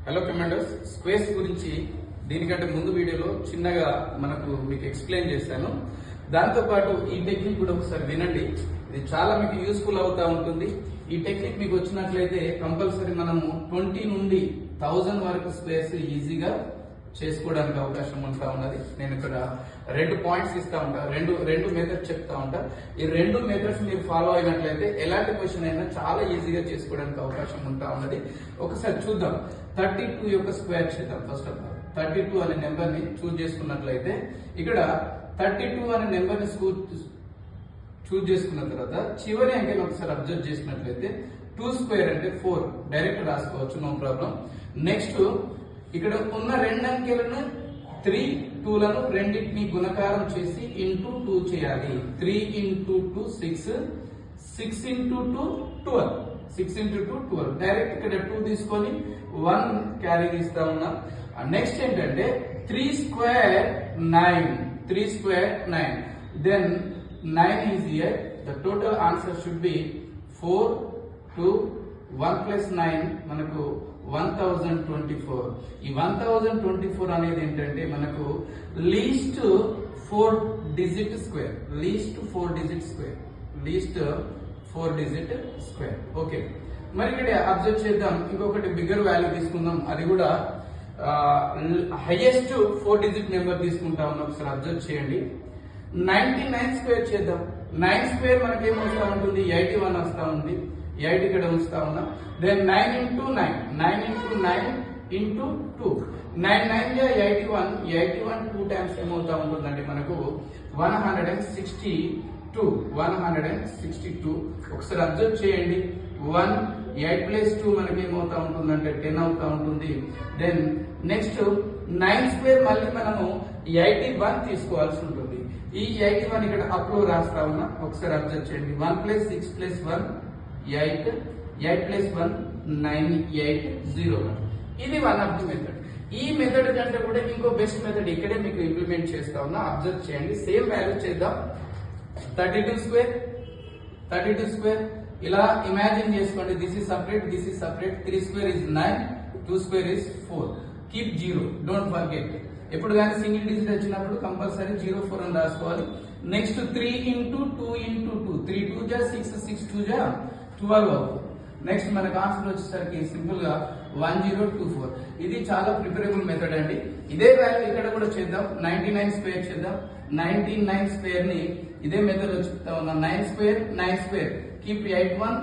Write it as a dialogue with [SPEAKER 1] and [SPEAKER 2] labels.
[SPEAKER 1] Hello commanders, squares గురించి దీనికంటే ముందు వీడియోలో చిన్నగా మీకు ఎక్స్ప్లెయిన్ చేశాను. దాంతోపాటు ఈ టెక్నిక్ కూడా ఒకసారి వినండి, ఇది చాలా మీకు యూస్ఫుల్ అవుతా ఉంటుంది. ఈ టెక్నిక్ మీకు వచ్చినట్లయితే కంపల్సరీ మనము 20 నుండి 1000 వరకు స్క్వేర్స్ ఈజీగా చేసుకోవడానికి అవకాశం ఉంటా ఉన్నది. నేను ఇక్కడ 2 పాయింట్స్ ఇస్తా ఉంటా, రెండు మెథడ్స్ చెప్తా ఉంటా. ఈ 2 మెథడ్స్ మీరు ఫాలో అయినట్లయితే ఎలాంటి క్వశ్చన్ అయినా చాలా ఈజీగా చేసుకోవడానికి అవకాశం ఉంటా ఉన్నది. ఒకసారి చూద్దాం. 32 యొక్క స్క్వేర్ చేద్దాం. ఫస్ట్ ఆఫ్ ఆల్ 32 అనే నెంబర్ ని చూజ్ చేసుకున్నట్లయితే ఇక్కడ 32 అనే నెంబర్ ని చూజ్ చేసుకున్న తర్వాత చివరి అంకెను ఒకసారి అబ్జర్వ్ చేసినట్లయితే 2 స్క్వేర్ అంటే 4 డైరెక్ట్ రాసుకోవచ్చు, నో ప్రాబ్లం. నెక్స్ట్ ఇక్కడ ఉన్న 2 అంకెలను 3 2లను రెండింటిని గుణకారం చేసి ఇంటూ 2 చేయాలి. 3 ఇంటూ 2 6, 6 ఇంటూ 2 12, 6 ఇంటూ 2 12. డైరెక్ట్ ఇక్కడ 2 తీసుకొని 1 క్యారీ తీస్తా ఉన్నాం. నెక్స్ట్ ఏంటంటే 3 square 9, 3 square 9, then 9 is here. The total answer should be 4 2 1 plus 9 మనకు 1024. ఈ 1024 అనేది ఏంటంటే మనకు least 4 digit square, least 4 digit square. Okay, మరి ఇక్కడ అబ్జర్వ్ చేద్దాం. ఇంకొకటి బిగ్గర్ వాల్యూ తీసుకుందాం, అది కూడా హైయెస్ట్ 4 డిజిట్ నెంబర్ తీసుకుంటా ఉన్నాం. ఒకసారి అబ్జర్వ్ చేయండి. 99 స్క్వేర్ చేద్దాం. 9 స్క్వేర్ మనకి ఏమొస్తా ఉంటుంది? 81 వస్తా ఉంది. 8 ఇక్కడ ఉంచుతా ఉన్నాం. దెన్ 9 ఇంటూ 9, 9 ఇంటూ 9 ఇంటూ 2, 9 9 గా 81, 81 2 టైమ్స్ ఏమవుతా ఉంటుందండి మనకు 162. ఒకసారి అబ్జర్వ్ చేయండి. 1 8 ప్లస్ 2 మనకి ఏమవుతా ఉంటుందంటే 10 అవుతా ఉంటుంది. దెన్ నెక్స్ట్ 9 స్క్వేర్ మళ్ళీ మనము 81 తీసుకోవాల్సి ఉంటుంది. ఈ 81 ఇక్కడ అప్ లో రాస్తా ఉన్నా. ఒకసారి అబ్జర్వ్ చేయండి. 1 ప్లస్ 6 ప్లస్ 1 8, 8 ప్లస్ 1 9, 8 0. ఇది వన్ ఆఫ్ ది మెథడ్. ఈ మెథడ్ కంటే కూడా ఇంకో బెస్ట్ మెథడ్ ఇక్కడే మీకు ఇంప్లిమెంట్ చేస్తా ఉన్నా. అబ్జర్వ్ చేయండి. సేమ్ వాల్యూ చేద్దాం. 32 స్క్వేర్ ఇలా ఇమాజిన్ చేసుకోండి. This is separate, 3 square is 9, 2 square is 4. Keep 0, don't forget. ఎప్పుడు కానీ సింగిల్ డిజిట్ వచ్చినప్పుడు కంపల్సరీ 0 4 అని రాసుకోవాలి. నెక్స్ట్ 3 ఇంటూ 2 ఇంటూ 2, 3 2 జా 6, 6 2 జా 12 అవుతుంది. నెక్స్ట్ మనకు ఆన్సర్ వచ్చేసరికి సింపుల్ గా 1024. ఇది చాలా ప్రిఫరబుల్ మెథడ్ అండి. ఇదే వాల్యూ ఇక్కడ కూడా చేద్దాం. 99 స్క్వేర్ చేద్దాం. 99 స్క్వేర్ ని ఇదే మెథడ్ లో చెప్తా ఉన్నాం. 9 స్క్వేర్ కీప్ 81